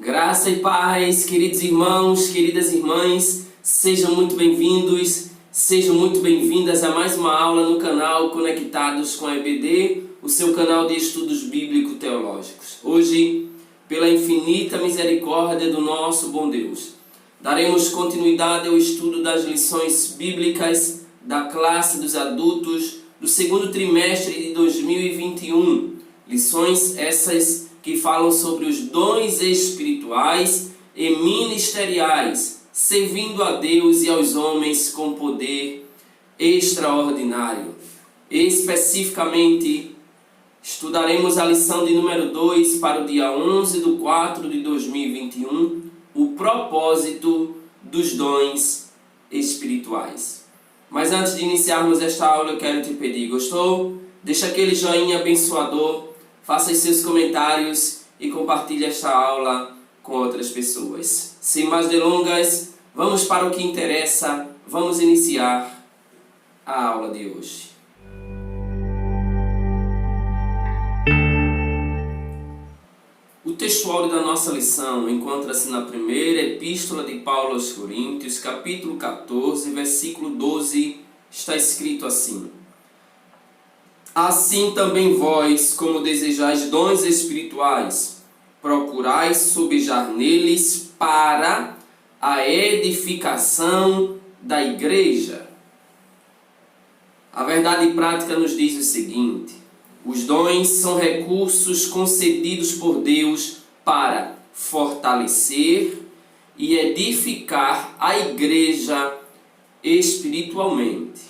Graça e paz, queridos irmãos, queridas irmãs, sejam muito bem-vindos, sejam muito bem-vindas a mais uma aula no canal Conectados com a EBD, o seu canal de estudos bíblico-teológicos. Hoje, pela infinita misericórdia do nosso bom Deus, daremos continuidade ao estudo das lições bíblicas da classe dos adultos do segundo trimestre de 2021. Lições essas que falam sobre os dons espirituais e ministeriais, servindo a Deus e aos homens com poder extraordinário. Especificamente, estudaremos a lição de número 2 para o dia 11/4/2021, o propósito dos dons espirituais. Mas antes de iniciarmos esta aula, eu quero te pedir, gostou? Deixa aquele joinha abençoador, faça os seus comentários e compartilhe esta aula com outras pessoas. Sem mais delongas, vamos para o que interessa, vamos iniciar a aula de hoje. O texto áureo da nossa lição encontra-se na primeira epístola de Paulo aos Coríntios, capítulo 14, versículo 12, está escrito assim: Assim também vós, como desejais dons espirituais, procurais sobejar neles para a edificação da igreja. A verdade prática nos diz o seguinte: os dons são recursos concedidos por Deus para fortalecer e edificar a igreja espiritualmente.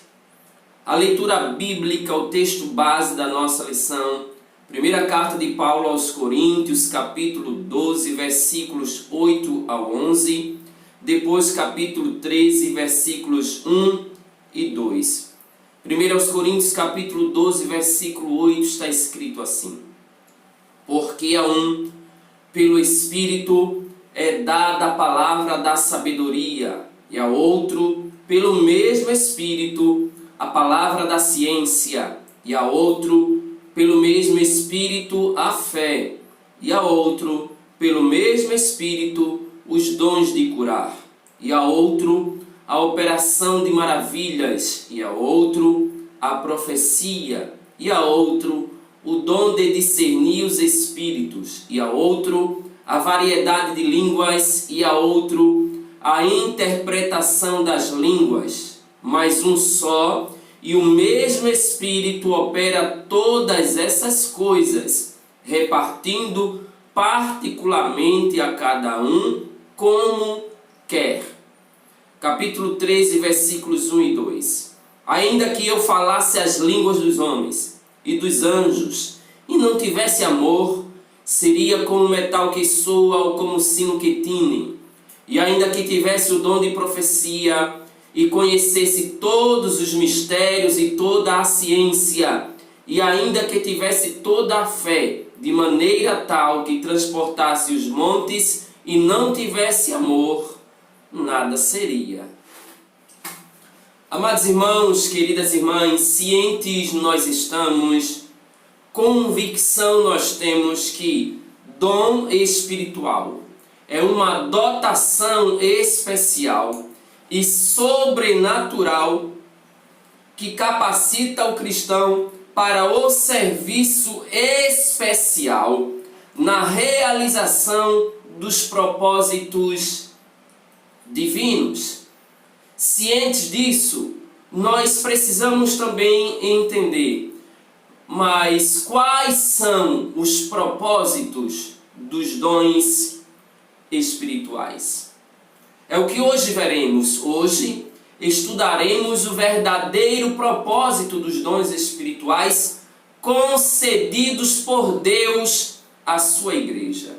A leitura bíblica, o texto base da nossa lição, primeira carta de Paulo aos Coríntios, capítulo 12, versículos 8 ao 11, depois capítulo 13, versículos 1 e 2. 1 aos Coríntios, capítulo 12, versículo 8, está escrito assim: Porque a um, pelo Espírito, é dada a palavra da sabedoria, e a outro, pelo mesmo Espírito, a palavra da ciência, e a outro, pelo mesmo Espírito, a fé, e a outro, pelo mesmo Espírito, os dons de curar, e a outro, a operação de maravilhas, e a outro, a profecia, e a outro, o dom de discernir os espíritos, e a outro, a variedade de línguas, e a outro, a interpretação das línguas. Mas um só e o mesmo Espírito opera todas essas coisas, repartindo particularmente a cada um como quer. Capítulo 13, versículos 1 e 2. Ainda que eu falasse as línguas dos homens e dos anjos, e não tivesse amor, seria como metal que soa ou como sino que tine. E ainda que tivesse o dom de profecia, e conhecesse todos os mistérios e toda a ciência, e ainda que tivesse toda a fé, de maneira tal que transportasse os montes, e não tivesse amor, nada seria. Amados irmãos, queridas irmãs, cientes nós estamos, convicção nós temos que dom espiritual é uma dotação especial e sobrenatural que capacita o cristão para o serviço especial na realização dos propósitos divinos. Cientes disso, nós precisamos também entender, mas quais são os propósitos dos dons espirituais? É o que hoje veremos. Hoje estudaremos o verdadeiro propósito dos dons espirituais concedidos por Deus à sua igreja.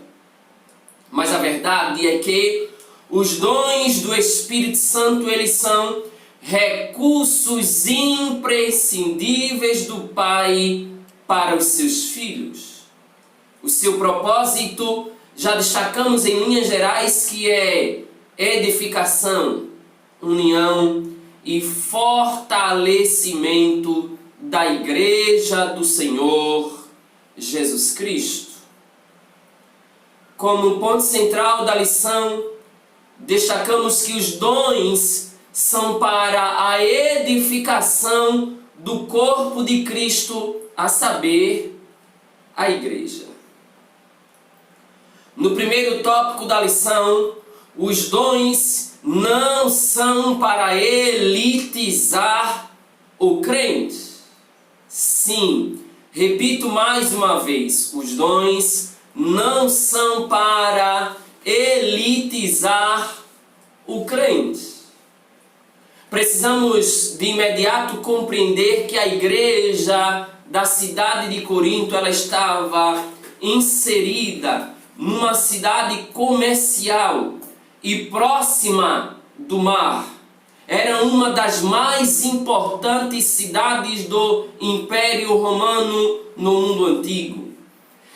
Mas a verdade é que os dons do Espírito Santo, eles são recursos imprescindíveis do Pai para os seus filhos. O seu propósito, já destacamos em linhas gerais, que é edificação, união e fortalecimento da Igreja do Senhor Jesus Cristo. como ponto central da lição, destacamos que os dons são para a edificação do corpo de Cristo, a saber, a igreja. No primeiro tópico da lição, os dons não são para elitizar o crente. Sim, repito mais uma vez, os dons não são para elitizar o crente. Precisamos de imediato compreender que a igreja da cidade de Corinto, ela estava inserida numa cidade comercial e próxima do mar. Era uma das mais importantes cidades do Império Romano no mundo antigo.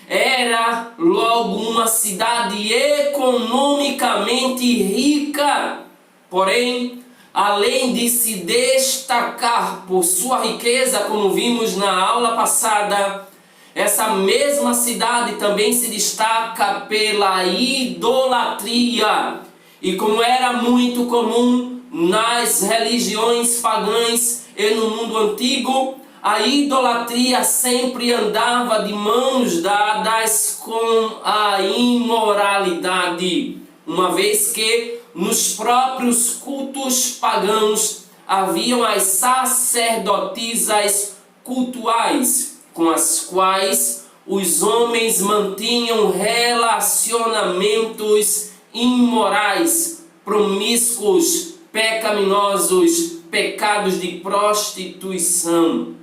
Era logo uma cidade economicamente rica, porém, além de se destacar por sua riqueza, como vimos na aula passada, essa mesma cidade também se destaca pela idolatria. E como era muito comum nas religiões pagãs e no mundo antigo, a idolatria sempre andava de mãos dadas com a imoralidade, uma vez que nos próprios cultos pagãos haviam as sacerdotisas cultuais, com as quais os homens mantinham relacionamentos imorais, promíscuos, pecaminosos, pecados de prostituição.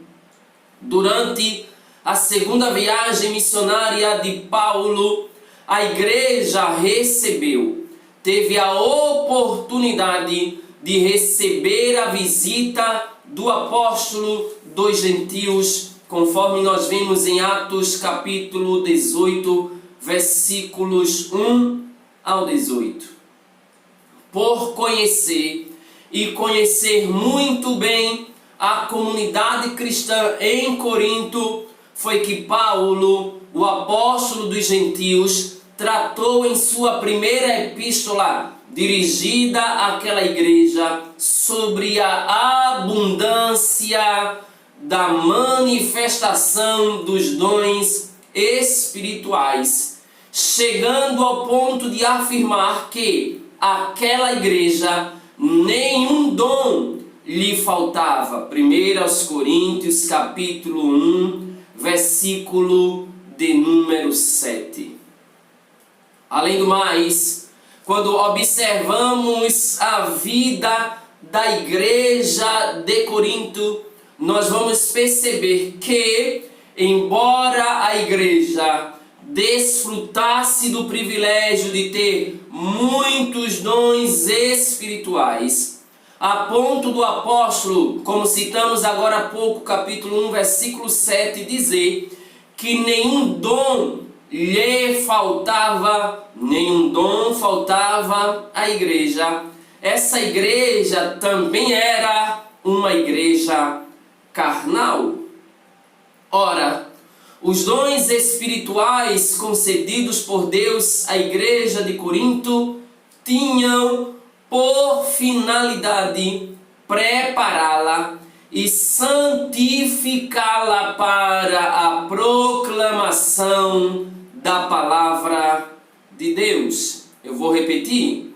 Durante a segunda viagem missionária de Paulo, a igreja teve a oportunidade de receber a visita do apóstolo dos gentios, conforme nós vimos em Atos capítulo 18, versículos 1 ao 18. Por conhecer muito bem a comunidade cristã em Corinto, foi que Paulo, o apóstolo dos gentios, tratou em sua primeira epístola, dirigida àquela igreja, sobre a abundância da manifestação dos dons espirituais, chegando ao ponto de afirmar que aquela igreja nenhum dom lhe faltava. 1 Coríntios capítulo 1, versículo de número 7. Além do mais, quando observamos a vida da igreja de Corinto, nós vamos perceber que, embora a igreja desfrutasse do privilégio de ter muitos dons espirituais, a ponto do apóstolo, como citamos agora há pouco, capítulo 1, versículo 7, dizer que nenhum dom faltava à igreja. Essa igreja também era uma igreja carnal. Ora, os dons espirituais concedidos por Deus à igreja de Corinto tinham por finalidade prepará-la e santificá-la para a proclamação da palavra de Deus. Eu vou repetir.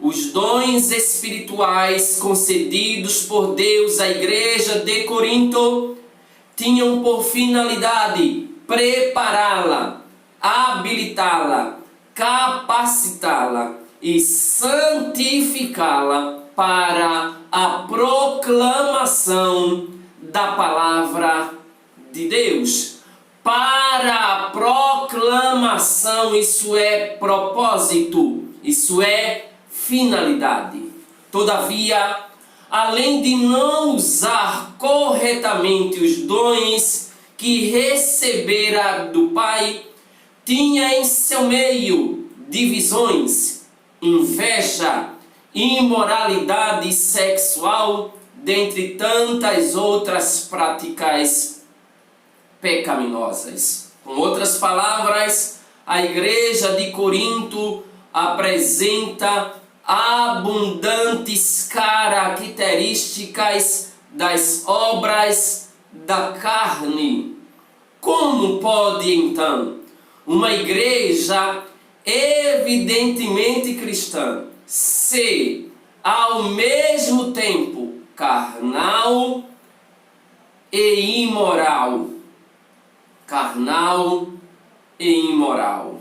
Os dons espirituais concedidos por Deus à igreja de Corinto tinham por finalidade prepará-la, habilitá-la, capacitá-la e santificá-la para a proclamação da palavra de Deus. Para a proclamação, isso é propósito, isso é finalidade. Todavia, além de não usar corretamente os dons que recebera do Pai, tinha em seu meio divisões, inveja, imoralidade sexual, dentre tantas outras práticas pecaminosas. Com outras palavras, a igreja de Corinto apresenta abundantes características das obras da carne. Como pode então uma igreja evidentemente cristã ser ao mesmo tempo carnal e imoral? Carnal e imoral.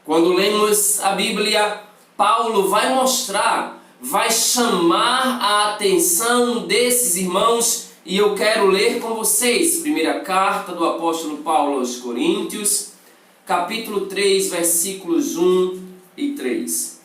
Quando lemos a Bíblia, Paulo vai mostrar, vai chamar a atenção desses irmãos, e eu quero ler com vocês, primeira carta do apóstolo Paulo aos Coríntios, capítulo 3, versículos 1 e 3.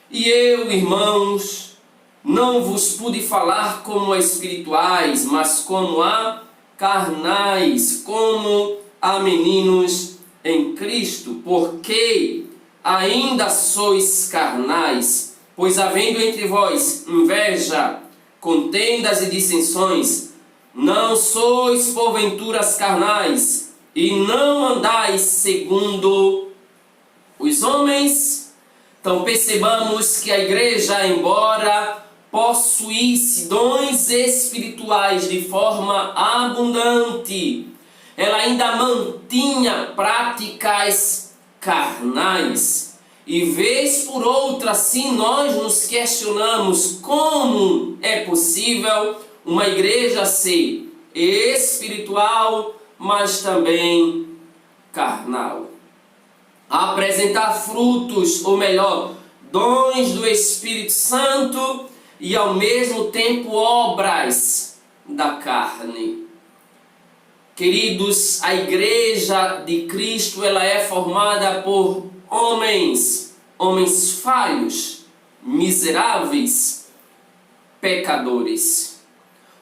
E eu, irmãos, não vos pude falar como a espirituais, mas como a carnais, como a meninos em Cristo, porque ainda sois carnais, pois havendo entre vós inveja, contendas e dissensões, não sois porventuras carnais, e não andais segundo os homens? Então percebamos que a igreja, embora possuísse dons espirituais de forma abundante, ela ainda mantinha práticas carnais. E vez por outra, assim, nós nos questionamos como é possível uma igreja ser espiritual, mas também carnal. Apresentar frutos, ou melhor, dons do Espírito Santo e ao mesmo tempo obras da carne. Queridos, a igreja de Cristo, ela é formada por homens falhos, miseráveis, pecadores.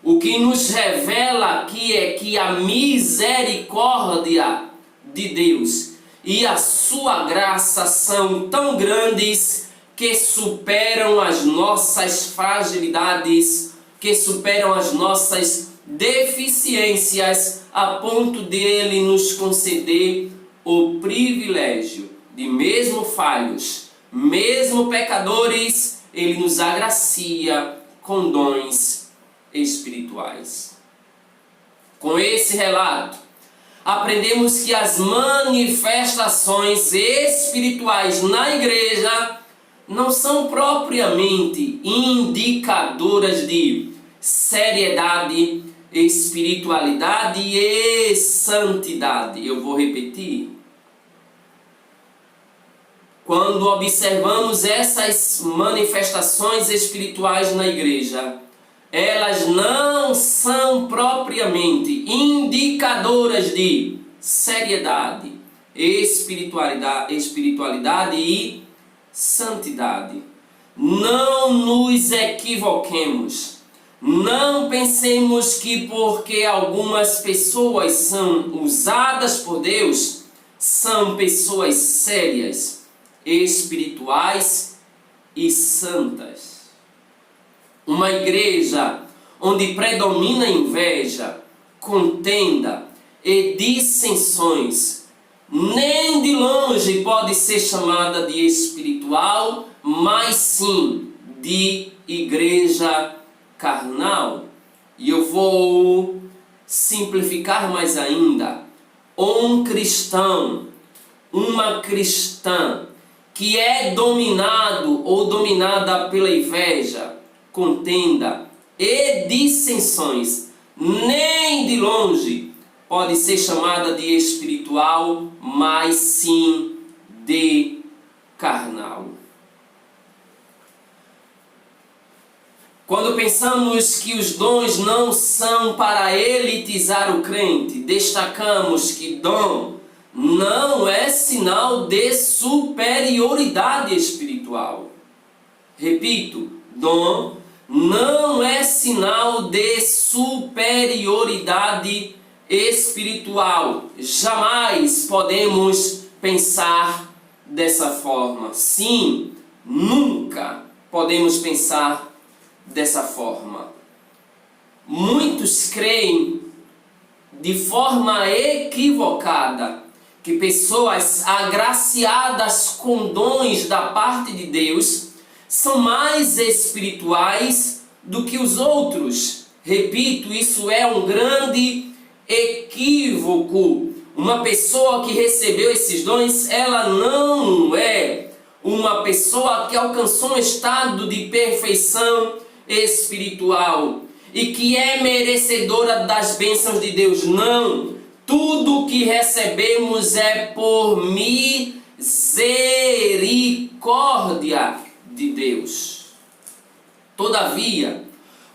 O que nos revela aqui é que a misericórdia de Deus e a sua graça são tão grandes que superam as nossas fragilidades, que superam as nossas deficiências, a ponto de Ele nos conceder o privilégio de, mesmo falhos, mesmo pecadores, Ele nos agracia com dons espirituais. Com esse relato, aprendemos que as manifestações espirituais na igreja não são propriamente indicadoras de seriedade, espiritualidade e santidade. Eu vou repetir. Quando observamos essas manifestações espirituais na igreja, elas não são propriamente indicadoras de seriedade, espiritualidade e santidade. Não nos equivoquemos. Não pensemos que porque algumas pessoas são usadas por Deus, são pessoas sérias, espirituais e santas. Uma igreja onde predomina inveja, contenda e dissensões, nem de longe pode ser chamada de espiritual, mas sim de igreja carnal. E eu vou simplificar mais ainda. Um cristão, uma cristã que é dominado ou dominada pela inveja, contenda e dissensões, nem de longe pode ser chamada de espiritual, mas sim de carnal. Quando pensamos que os dons não são para elitizar o crente, destacamos que dom não é sinal de superioridade espiritual. Repito, dom não é sinal de superioridade espiritual. Jamais podemos pensar dessa forma. Sim, nunca podemos pensar dessa forma. Muitos creem de forma equivocada que pessoas agraciadas com dons da parte de Deus são mais espirituais do que os outros. Repito, isso é um grande equívoco. Uma pessoa que recebeu esses dons, ela não é uma pessoa que alcançou um estado de perfeição espiritual e que é merecedora das bênçãos de Deus. Não. Tudo que recebemos é por misericórdia de Deus. Todavia,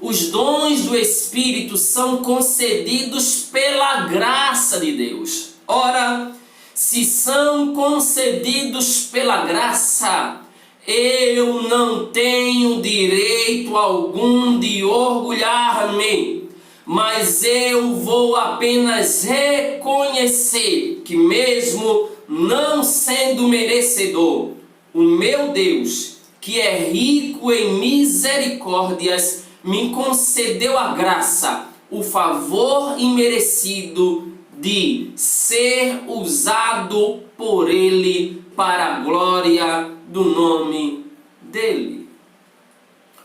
os dons do Espírito são concedidos pela graça de Deus. Ora, se são concedidos pela graça, eu não tenho direito algum de orgulhar-me, mas eu vou apenas reconhecer que, mesmo não sendo merecedor, o meu Deus, que é rico em misericórdias, me concedeu a graça, o favor imerecido de ser usado por Ele para a glória do nome dEle.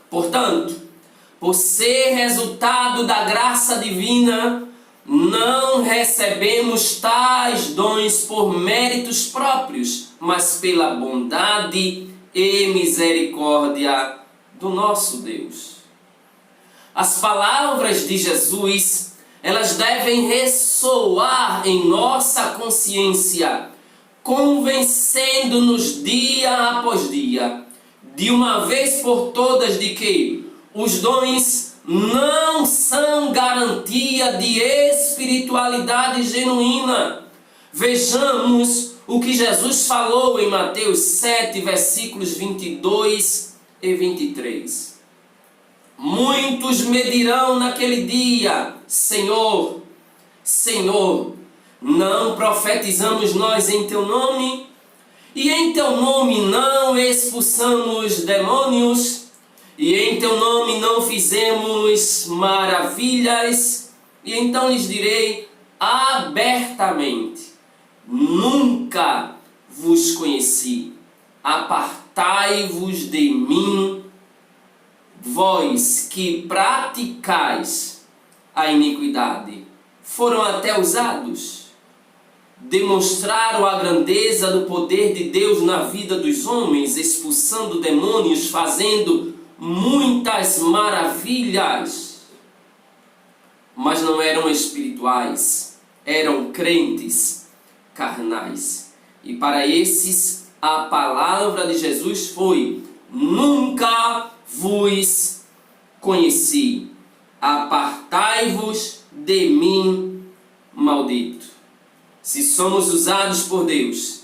Portanto, por ser resultado da graça divina, não recebemos tais dons por méritos próprios, mas pela bondade e misericórdia do nosso Deus. As palavras de Jesus, elas devem ressoar em nossa consciência, convencendo-nos dia após dia, de uma vez por todas, de que os dons não são garantia de espiritualidade genuína. Vejamos o que Jesus falou em Mateus 7, versículos 22 e 23. Muitos me dirão naquele dia: Senhor, Senhor, não profetizamos nós em Teu nome? E em Teu nome não expulsamos demônios? E em Teu nome não fizemos maravilhas? E então lhes direi abertamente: nunca vos conheci. Apartai-vos de mim, vós que praticais a iniquidade. Foram até usados, demonstraram a grandeza do poder de Deus na vida dos homens, expulsando demônios, fazendo muitas maravilhas, mas não eram espirituais, eram crentes carnais. E para esses a palavra de Jesus foi: nunca vos conheci, apartai-vos de mim, maldito. Se somos usados por Deus,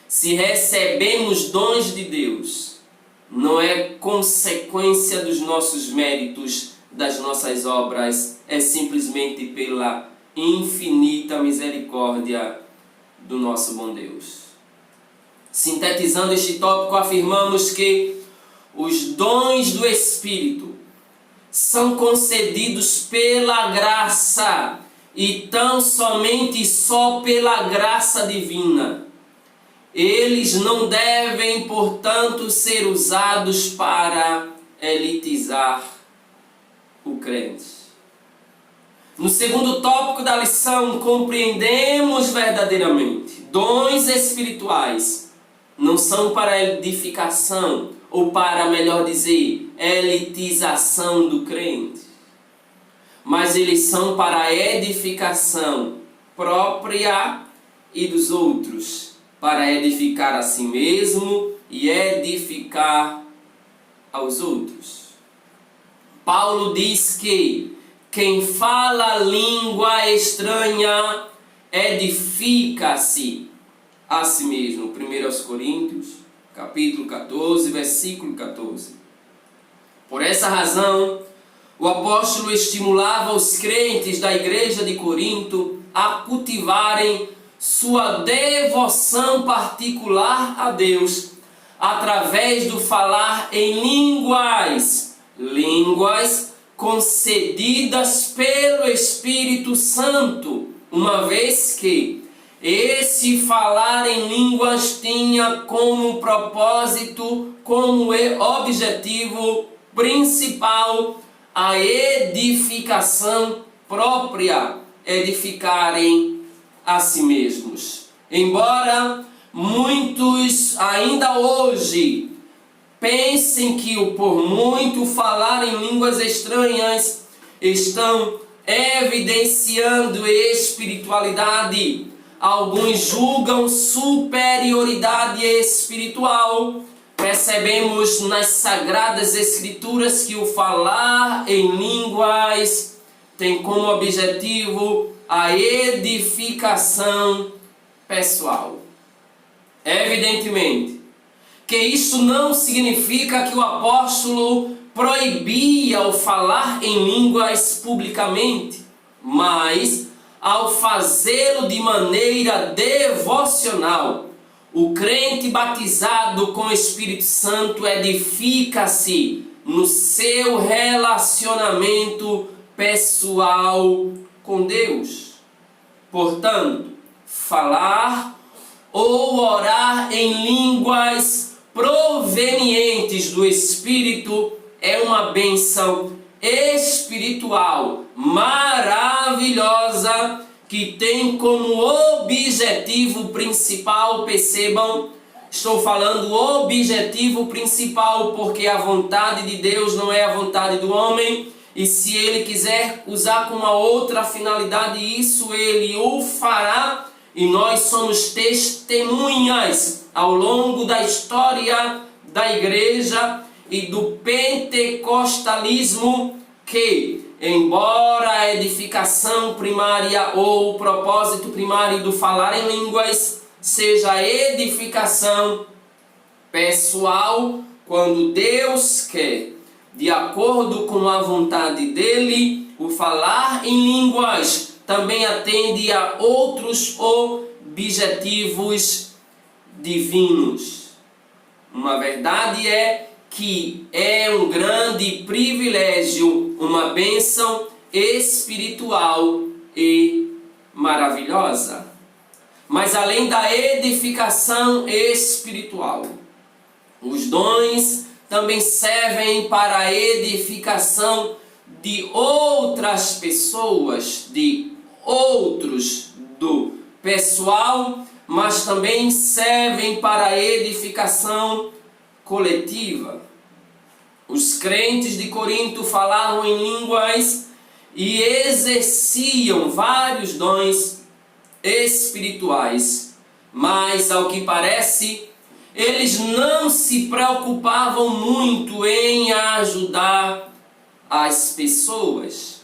se recebemos dons de Deus, não é consequência dos nossos méritos, das nossas obras, é simplesmente pela infinita misericórdia do nosso bom Deus. Sintetizando este tópico, afirmamos que os dons do Espírito são concedidos pela graça e tão somente só pela graça divina. Eles não devem, portanto, ser usados para elitizar o crente. No segundo tópico da lição, compreendemos verdadeiramente: dons espirituais não são para edificação, ou para, melhor dizer, elitização do crente, mas eles são para a edificação própria e dos outros, para edificar a si mesmo e edificar aos outros. Paulo diz que quem fala língua estranha edifica-se a si mesmo. 1 Coríntios, capítulo 14, versículo 14. Por essa razão, o apóstolo estimulava os crentes da igreja de Corinto a cultivarem sua devoção particular a Deus através do falar em línguas concedidas pelo Espírito Santo, uma vez que esse falar em línguas tinha como propósito, como objetivo principal, a edificação própria, edificarem a si mesmos. Embora muitos ainda hoje pensem que por muito falar em línguas estranhas estão evidenciando espiritualidade, alguns julgam superioridade espiritual. Percebemos nas Sagradas Escrituras que o falar em línguas tem como objetivo a edificação pessoal. Evidentemente que isso não significa que o apóstolo proibia o falar em línguas publicamente, mas ao fazê-lo de maneira devocional, o crente batizado com o Espírito Santo edifica-se no seu relacionamento pessoal com Deus. Portanto, falar ou orar em línguas provenientes do Espírito é uma bênção espiritual maravilhosa que tem como objetivo principal, percebam, estou falando objetivo principal porque a vontade de Deus não é a vontade do homem, e se ele quiser usar com uma outra finalidade isso, ele o fará, e nós somos testemunhas ao longo da história da igreja e do pentecostalismo que, embora a edificação primária ou o propósito primário do falar em línguas seja a edificação pessoal, quando Deus quer, de acordo com a vontade dele, o falar em línguas também atende a outros objetivos divinos. Uma verdade é que é um grande privilégio, uma bênção espiritual e maravilhosa. Mas além da edificação espiritual, os dons também servem para a edificação de outras pessoas, de outros do pessoal, mas também servem para a edificação coletiva. Os crentes de Corinto falavam em línguas e exerciam vários dons espirituais, mas ao que parece, eles não se preocupavam muito em ajudar as pessoas.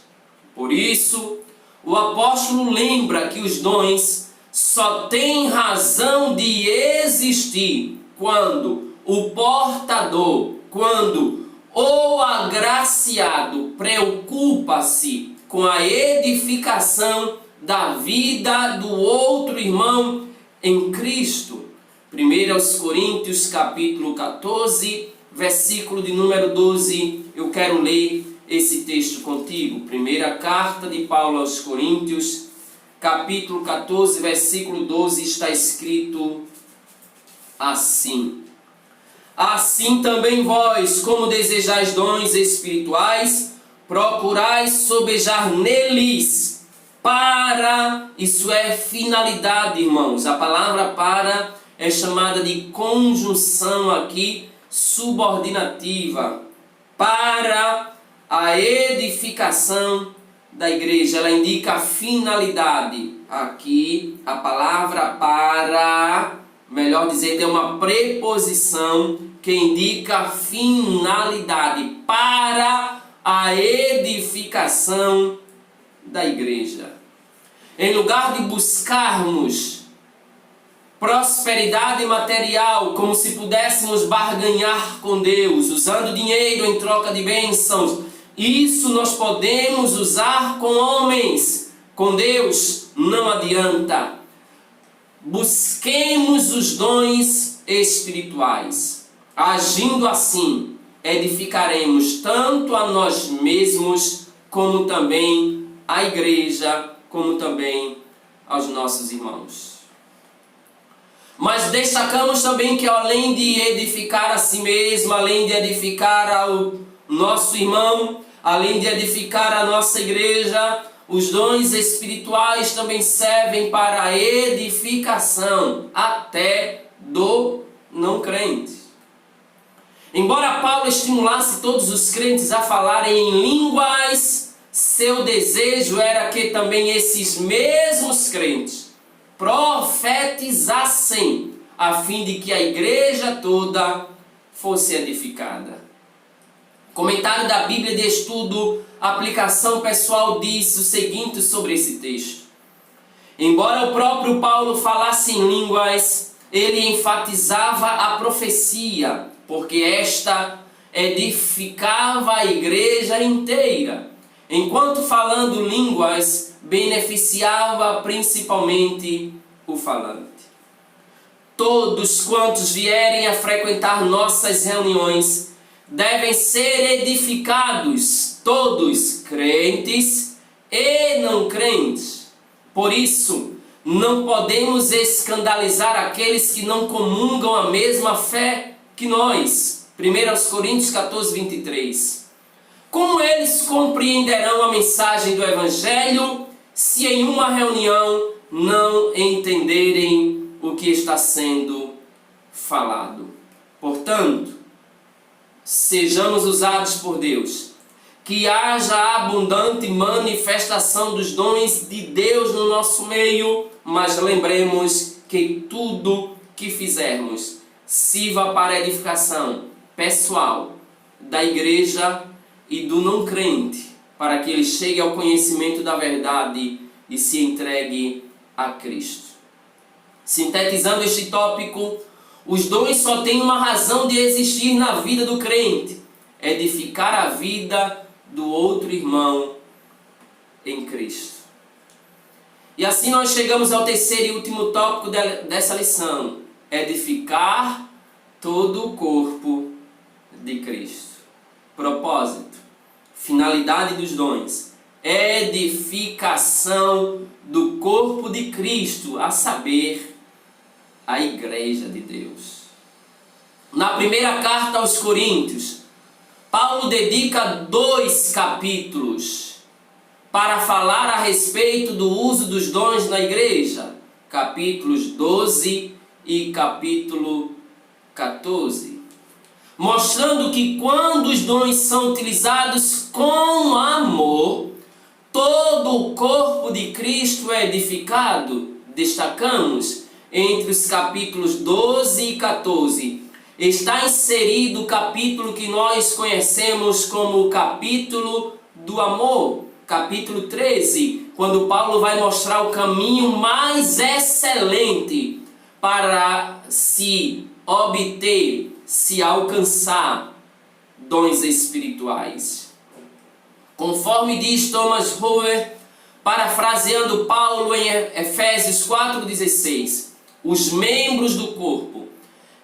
Por isso, o apóstolo lembra que os dons só têm razão de existir quando o portador, quando o agraciado preocupa-se com a edificação da vida do outro irmão em Cristo. 1 Coríntios capítulo 14, versículo de número 12, eu quero ler esse texto contigo. Primeira carta de Paulo aos Coríntios, capítulo 14, versículo 12, está escrito assim: assim também vós, como desejais dons espirituais, procurais sobejar neles, para, isso é finalidade, irmãos. A palavra para é chamada de conjunção aqui subordinativa, para a edificação da igreja. Ela indica a finalidade. Aqui a palavra para, melhor dizendo, é uma preposição que indica a finalidade, para a edificação da igreja. Em lugar de buscarmos prosperidade material, como se pudéssemos barganhar com Deus, usando dinheiro em troca de bênçãos, isso nós podemos usar com homens, com Deus não adianta. Busquemos os dons espirituais. Agindo assim, edificaremos tanto a nós mesmos, como também a igreja, como também aos nossos irmãos. Mas destacamos também que além de edificar a si mesmo, além de edificar ao nosso irmão, além de edificar a nossa igreja, os dons espirituais também servem para a edificação até do não crente. Embora Paulo estimulasse todos os crentes a falarem em línguas, seu desejo era que também esses mesmos crentes profetizassem, a fim de que a igreja toda fosse edificada. Comentário da Bíblia de Estudo, aplicação pessoal, diz o seguinte sobre esse texto. Embora o próprio Paulo falasse em línguas, ele enfatizava a profecia, porque esta edificava a igreja inteira, enquanto falando línguas beneficiava principalmente o falante. Todos quantos vierem a frequentar nossas reuniões devem ser edificados, todos crentes e não crentes. Por isso, não podemos escandalizar aqueles que não comungam a mesma fé que nós. 1 Coríntios 14, 23. Como eles compreenderão a mensagem do Evangelho se em uma reunião não entenderem o que está sendo falado? Portanto, sejamos usados por Deus, que haja abundante manifestação dos dons de Deus no nosso meio, mas lembremos que tudo que fizermos sirva para a edificação pessoal da igreja e do não crente, para que ele chegue ao conhecimento da verdade e se entregue a Cristo. Sintetizando este tópico, os dons só têm uma razão de existir na vida do crente: edificar a vida do outro irmão em Cristo. E assim nós chegamos ao terceiro e último tópico dessa lição: edificar todo o corpo de Cristo. Propósito, finalidade dos dons: edificação do corpo de Cristo, a saber, a igreja de Deus. Na primeira carta aos Coríntios, Paulo dedica 2 capítulos para falar a respeito do uso dos dons na igreja, capítulos 12 e capítulo 14, mostrando que quando os dons são utilizados com amor, todo o corpo de Cristo é edificado. Destacamos entre os capítulos 12 e 14, está inserido o capítulo que nós conhecemos como o capítulo do amor, capítulo 13, quando Paulo vai mostrar o caminho mais excelente para se obter, se alcançar dons espirituais. Conforme diz Thomas Hoover, parafraseando Paulo em Efésios 4,16, os membros do corpo,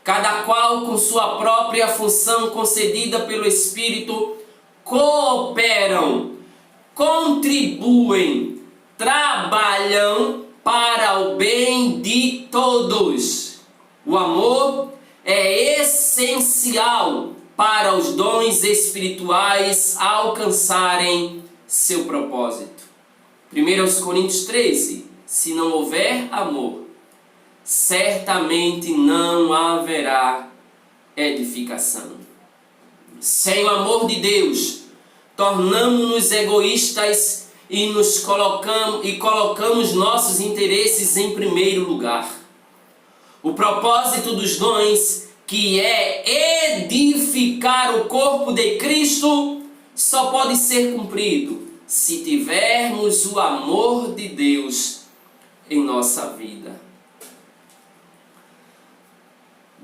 cada qual com sua própria função concedida pelo Espírito, cooperam, contribuem, trabalham para o bem de todos. O amor é essencial para os dons espirituais alcançarem seu propósito. 1 Coríntios 13, se não houver amor, certamente não haverá edificação. Sem o amor de Deus, tornamos-nos egoístas e colocamos nossos interesses em primeiro lugar. O propósito dos dons, que é edificar o corpo de Cristo, só pode ser cumprido se tivermos o amor de Deus em nossa vida.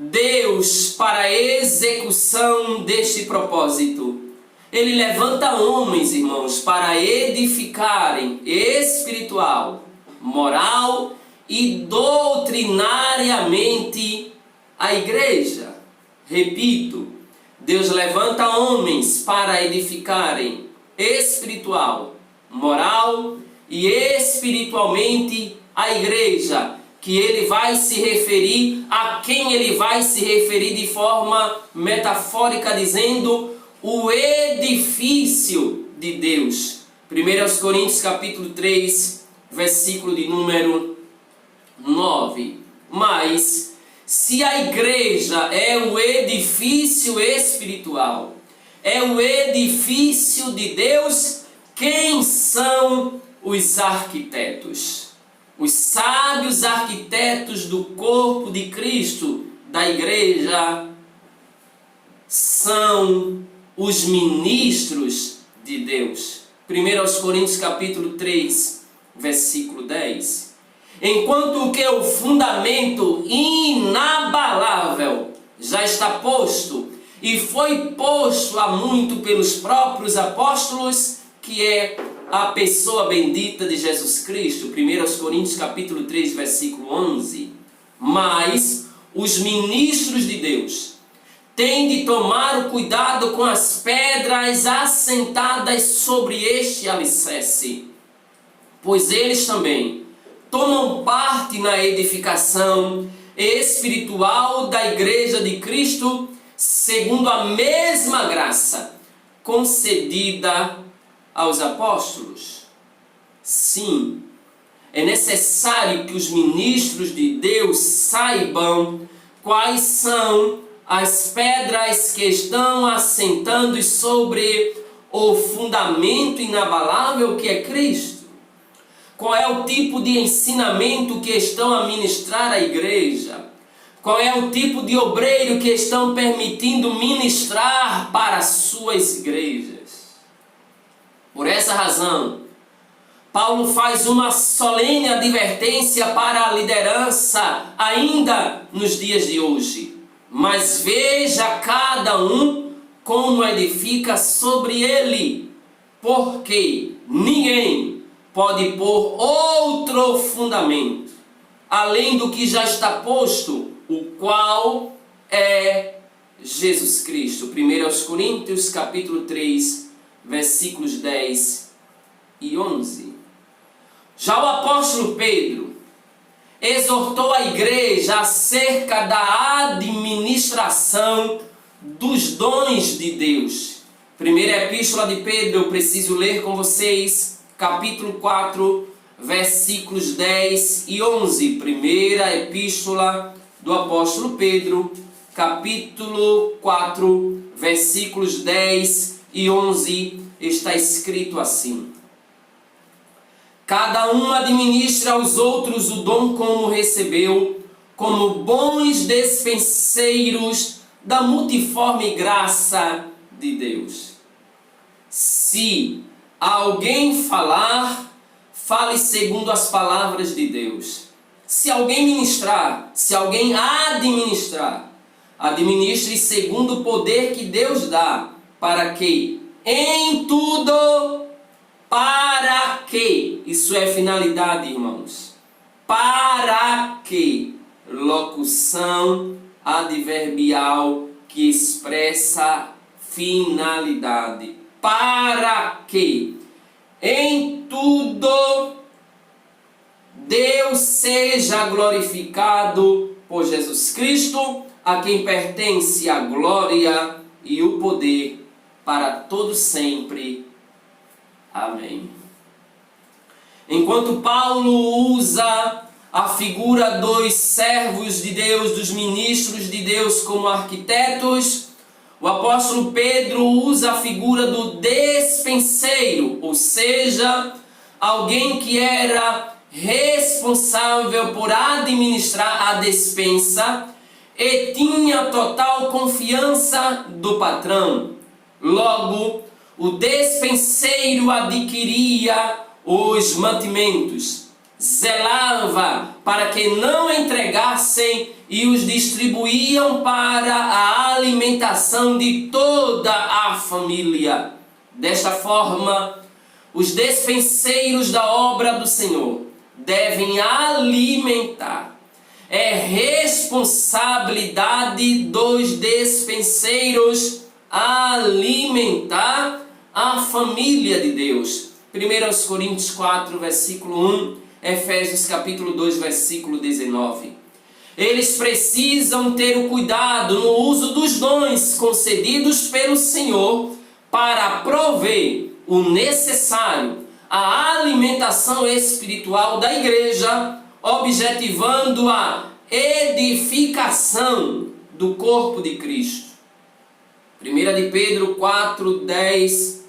Deus, para a execução deste propósito, Ele levanta homens, irmãos, para edificarem espiritual, moral e doutrinariamente a igreja. Repito, Deus levanta homens para edificarem espiritual, moral e espiritualmente a igreja, que ele vai se referir, a quem ele vai se referir de forma metafórica, dizendo o edifício de Deus. 1 Coríntios capítulo 3, versículo de número 9. Mas, se a igreja é o edifício espiritual, é o edifício de Deus, quem são os arquitetos? Os sábios arquitetos do corpo de Cristo, da igreja, são os ministros de Deus. 1 Coríntios capítulo 3, versículo 10. Enquanto o que é o fundamento inabalável já está posto, e foi posto há muito pelos próprios apóstolos, que é a pessoa bendita de Jesus Cristo. 1 Coríntios capítulo 3, versículo 11. Mas os ministros de Deus têm de tomar o cuidado com as pedras assentadas sobre este alicerce, pois eles também tomam parte na edificação espiritual da igreja de Cristo, segundo a mesma graça concedida aos apóstolos. Sim, é necessário que os ministros de Deus saibam quais são as pedras que estão assentando sobre o fundamento inabalável que é Cristo. Qual é o tipo de ensinamento que estão a ministrar à igreja? Qual é o tipo de obreiro que estão permitindo ministrar para as suas igrejas? Por essa razão, Paulo faz uma solene advertência para a liderança ainda nos dias de hoje. Mas veja cada um como edifica sobre ele, porque ninguém pode pôr outro fundamento, além do que já está posto, o qual é Jesus Cristo. 1 Coríntios capítulo 3, versículos 10 e 11. Já o apóstolo Pedro exortou a igreja acerca da administração dos dons de Deus. Primeira epístola de Pedro, eu preciso ler com vocês, capítulo 4, versículos 10 e 11. Primeira epístola do apóstolo Pedro, capítulo 4, versículos 10 e 11, está escrito assim: cada um administra aos outros o dom como recebeu, como bons despenseiros da multiforme graça de Deus. Se alguém falar, fale segundo as palavras de Deus. Se alguém ministrar, se alguém administrar, administre segundo o poder que Deus dá, para que em tudo, para que, isso é finalidade, irmãos, para que, locução adverbial que expressa finalidade, para que em tudo Deus seja glorificado por Jesus Cristo, a quem pertence a glória e o poder para todo sempre. Amém. Enquanto Paulo usa a figura dos servos de Deus, dos ministros de Deus como arquitetos, o apóstolo Pedro usa a figura do despenseiro, ou seja, alguém que era responsável por administrar a despensa e tinha total confiança do patrão. Logo, o despenseiro adquiria os mantimentos, zelava para que não entregassem e os distribuíam para a alimentação de toda a família. Desta forma, os despenseiros da obra do Senhor devem alimentar. É responsabilidade dos despenseiros alimentar a família de Deus. 1 Coríntios 4, versículo 1 Efésios capítulo 2, versículo 19. Eles precisam ter o cuidado no uso dos dons concedidos pelo Senhor para prover o necessário à alimentação espiritual da igreja, objetivando a edificação do corpo de Cristo. 1 de Pedro 4, 10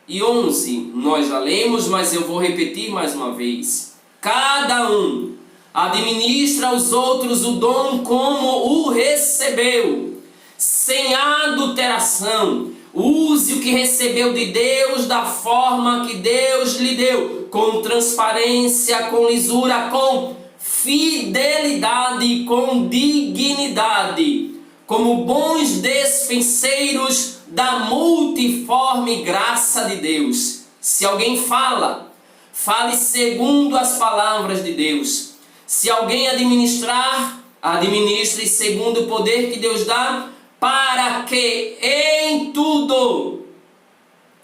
e 11. Nós já lemos, mas eu vou repetir mais uma vez. Cada um administra aos outros o dom como o recebeu, sem adulteração. Use o que recebeu de Deus da forma que Deus lhe deu, com transparência, com lisura, com fidelidade e com dignidade, como bons despenseiros da multiforme graça de Deus. Se alguém fala, fale segundo as palavras de Deus. Se alguém administrar, administre segundo o poder que Deus dá, para que em tudo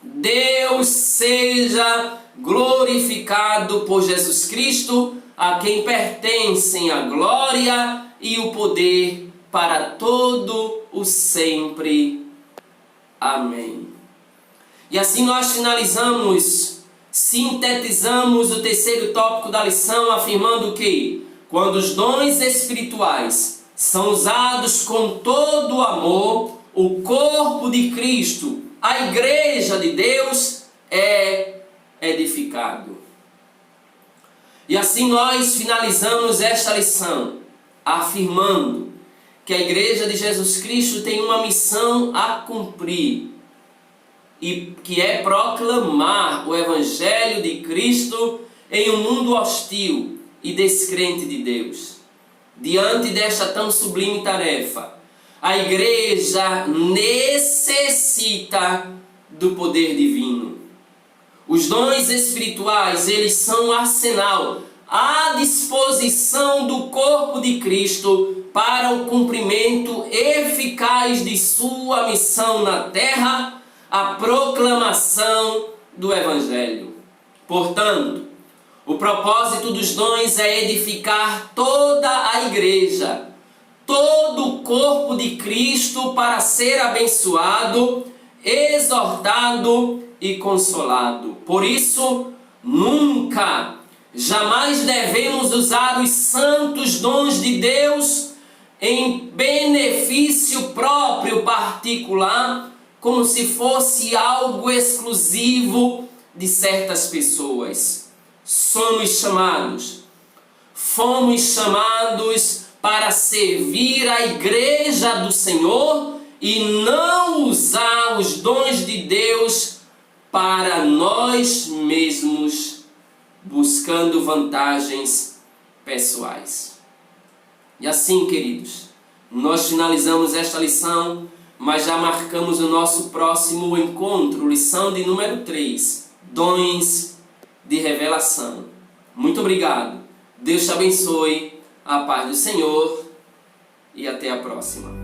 Deus seja glorificado por Jesus Cristo, a quem pertencem a glória e o poder para todo o sempre. Amém. E assim nós sintetizamos o terceiro tópico da lição, afirmando que quando os dons espirituais são usados com todo o amor, o corpo de Cristo, a igreja de Deus, é edificado. E assim nós finalizamos esta lição, afirmando que a igreja de Jesus Cristo tem uma missão a cumprir, e que é proclamar o Evangelho de Cristo em um mundo hostil e descrente de Deus. Diante desta tão sublime tarefa, a igreja necessita do poder divino. Os dons espirituais, eles são um arsenal à disposição do corpo de Cristo para o cumprimento eficaz de sua missão na terra, a proclamação do Evangelho. Portanto, o propósito dos dons é edificar toda a igreja, todo o corpo de Cristo, para ser abençoado, exortado e consolado. Por isso, nunca, jamais devemos usar os santos dons de Deus em benefício próprio particular, como se fosse algo exclusivo de certas pessoas. Fomos chamados para servir a igreja do Senhor e não usar os dons de Deus para nós mesmos, buscando vantagens pessoais. E assim, queridos, nós finalizamos esta lição, mas já marcamos o nosso próximo encontro, lição de número 3, dons de revelação. Muito obrigado. Deus te abençoe. A paz do Senhor e até a próxima.